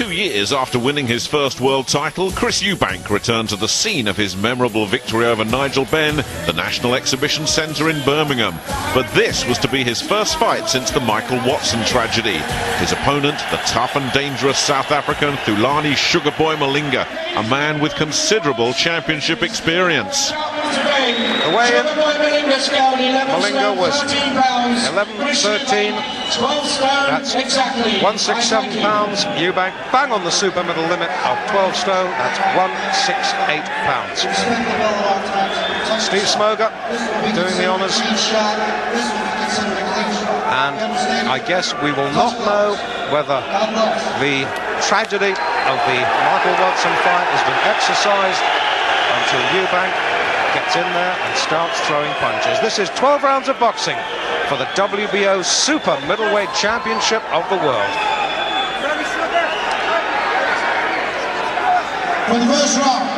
2 years after winning his first world title, Chris Eubank returned to the scene of his memorable victory over Nigel Benn, the National Exhibition Centre in Birmingham. But this was to be his first fight since the Michael Watson tragedy. His opponent, the tough and dangerous South African Thulani Sugarboy Malinga, a man with considerable championship experience. The weigh-in, Malinga was 11-13, that's 167 pounds. Eubank bang on the super middle limit of 12 stone, that's 168 pounds. Steve Smoger doing the honours. And I guess we will not know whether the tragedy of the Michael Watson fight has been exercised until Eubank gets in there and starts throwing punches. This is 12 rounds of boxing for the WBO Super Middleweight Championship of the world. For the first round.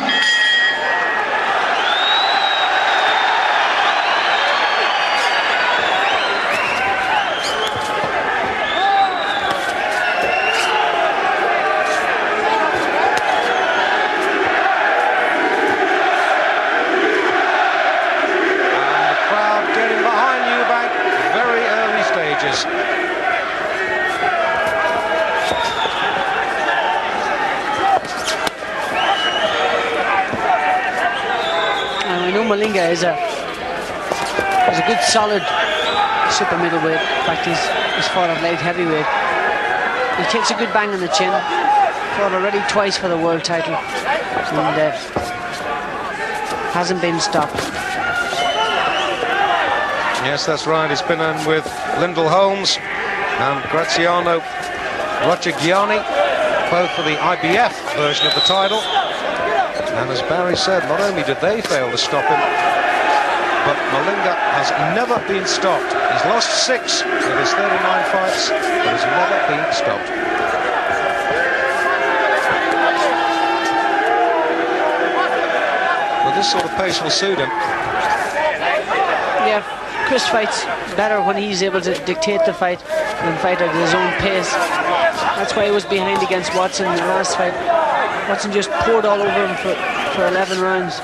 Malinga is a good solid super middleweight. In fact, he's fought at light heavyweight. He takes a good bang on the chin. Fought already twice for the world title and hasn't been stopped. Yes, that's right. He's been in with Lyndall Holmes and Graziano Roccigiani, both for the IBF version of the title. And as Barry said, not only did they fail to stop him, but Malinga has never been stopped. He's lost 6 of his 39 fights, but has never been stopped. Well, this sort of pace will suit him. Yeah, Chris fights better when he's able to dictate the fight and fight at his own pace. That's why he was behind against Watson in the last fight. Watson just poured all over him for 11 rounds.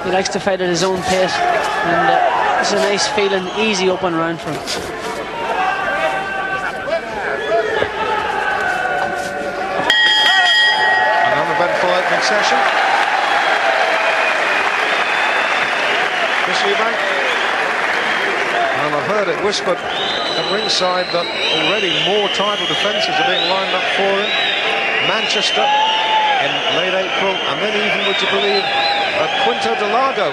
He likes to fight at his own pace, and it's a nice feeling, easy open round for him. An uneventful opening session. Chris Eubank. And I've heard it whispered at ringside that already more title defences are being lined up for him. Manchester in late April, and then even, would you believe, Quinto de Lago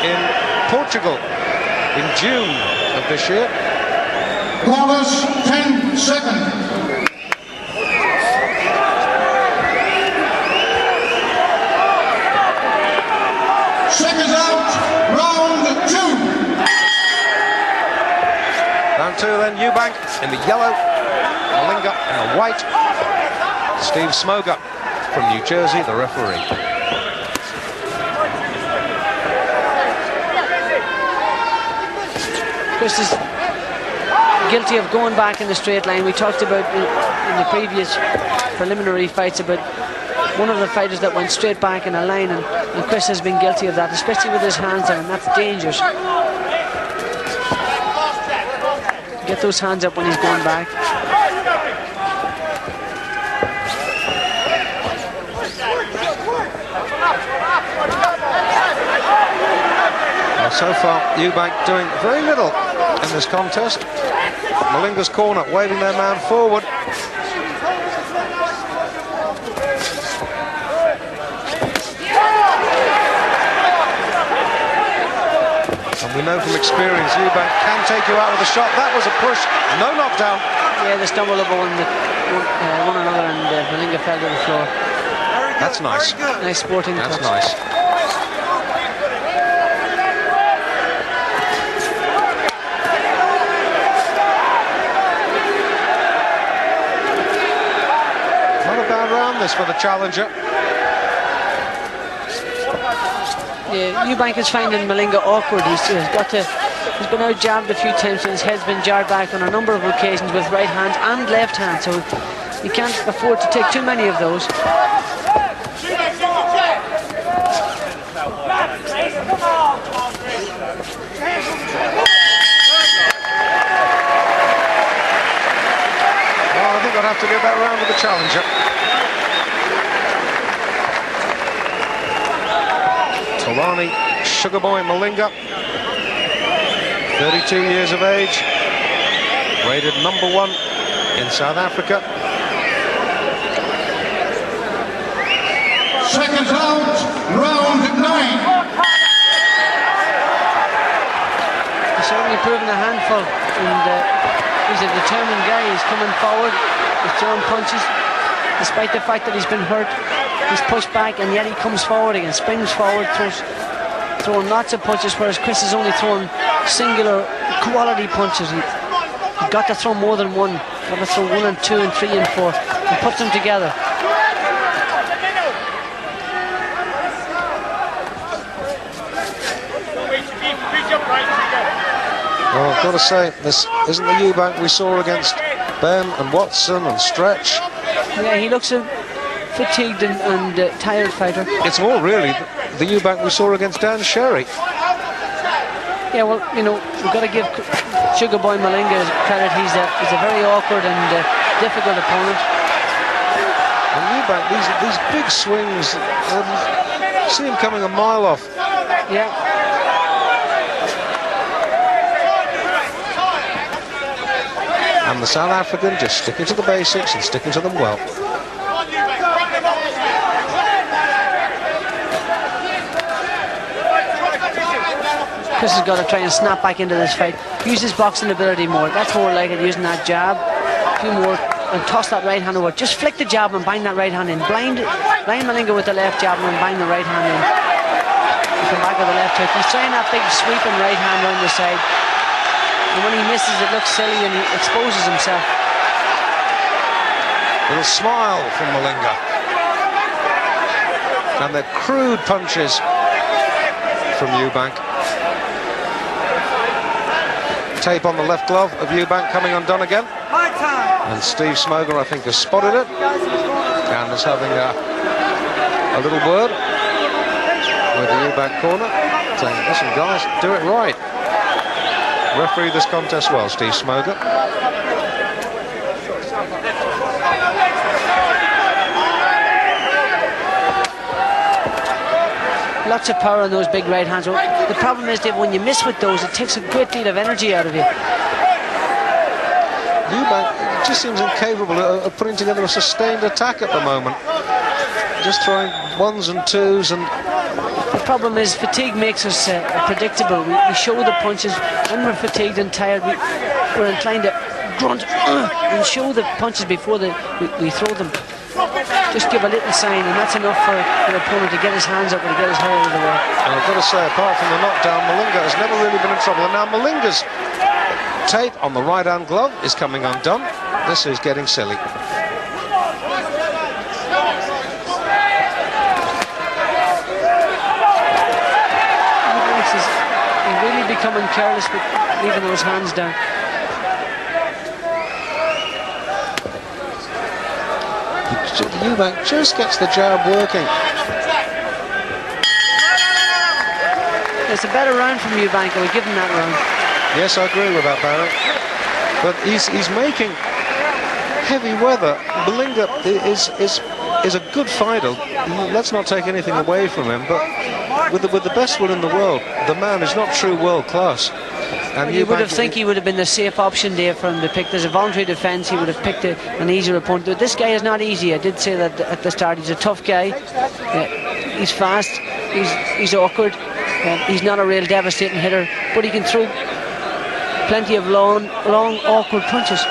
in Portugal in June of this year. Corners, 10 seconds. Seconds out, round 2. Round 2 then, Eubank in the yellow, Malinga in the white. Steve Smoger from New Jersey, the referee. Chris is guilty of going back in the straight line. We talked about in the previous preliminary fights about one of the fighters that went straight back in a line, and Chris has been guilty of that, especially with his hands on, and that's dangerous. Get those hands up when he's going back. So far, Eubank doing very little in this contest. Malinga's corner waving their man forward. And we know from experience, Eubank can take you out with a shot. That was a push, no knockdown. Yeah, they stumbled over one another, and Malinga fell to the floor. That's nice. Nice sporting touch. That's nice. This for the challenger. Yeah, Eubank is finding Malinga awkward. He's been out jabbed a few times, and his head's been jarred back on a number of occasions with right hand and left hand. So You can't afford to take too many of those. Well, I think I'd have to go back round with the challenger. Thulani, Sugarboy Malinga, 32 years of age, rated #1 in South Africa. Seconds out, round 9. He's certainly proven a handful, and he's a determined guy. He's coming forward, he's throwing punches, despite the fact that he's been hurt. He's pushed back, and yet he comes forward again, springs forward, throwing lots of punches, whereas Chris is only throwing singular quality punches. You've got to throw more than one. You've got to throw 1 and 2 and 3 and 4 and put them together. Well, I've got to say, this isn't the Eubank we saw against Ben and Watson and Stretch. Yeah, he looks a fatigued and tired fighter. It's more really the Eubank we saw against Dan Sherry. Yeah, well, you know, we've got to give Sugarboy Malinga credit. He's a very awkward and difficult opponent. And Eubank, these big swings, see him coming a mile off. Yeah. And the South African just sticking to the basics and sticking to them well. Chris has got to try and snap back into this fight. Use his boxing ability more. That's more like it, using that jab. A few more, and toss that right hand over. Just flick the jab and bang that right hand in. Blind Malinga with the left jab and bang the right hand in. Come back with the left hook. He's trying that big sweeping right hand around the side. And when he misses, it looks silly and he exposes himself. Little smile from Malinga. And the crude punches from Eubank. Tape on the left glove of Eubank coming undone again. And Steve Smoger, I think, has spotted it. And is having a little word with the Eubank corner, saying, listen guys, do it right. Referee this contest well, Steve Smoger. Lots of power on those big right hands. The problem is, Dave, when you miss with those, it takes a great deal of energy out of you. Eubank just seems incapable of putting together a sustained attack at the moment. Just throwing 1s and 2s and... The problem is fatigue makes us predictable. We show the punches. When we're fatigued and tired, we're inclined to grunt and show the punches before we throw them. Just give a little sign, and that's enough for the opponent to get his hands up and to get his hair out of the way. And I've got to say, apart from the knockdown, Malinga has never really been in trouble. And now Malinga's tape on the right hand glove is coming undone. This is getting silly. He's really becoming careless with leaving those hands down. Eubank just gets the jab working. It's a better round from Eubank. I would give him that round. Yes, I agree with that, Barry. But he's making heavy weather. Malinga is a good fighter. Let's not take anything away from him. But with the best will in the world, the man is not true world class. And you would have think he would have been the safe option there for him to pick. There's a voluntary defence. He would have picked an easier opponent. But this guy is not easy. I did say that at the start. He's a tough guy. He's fast. He's awkward. He's not a real devastating hitter, but he can throw plenty of long, awkward punches.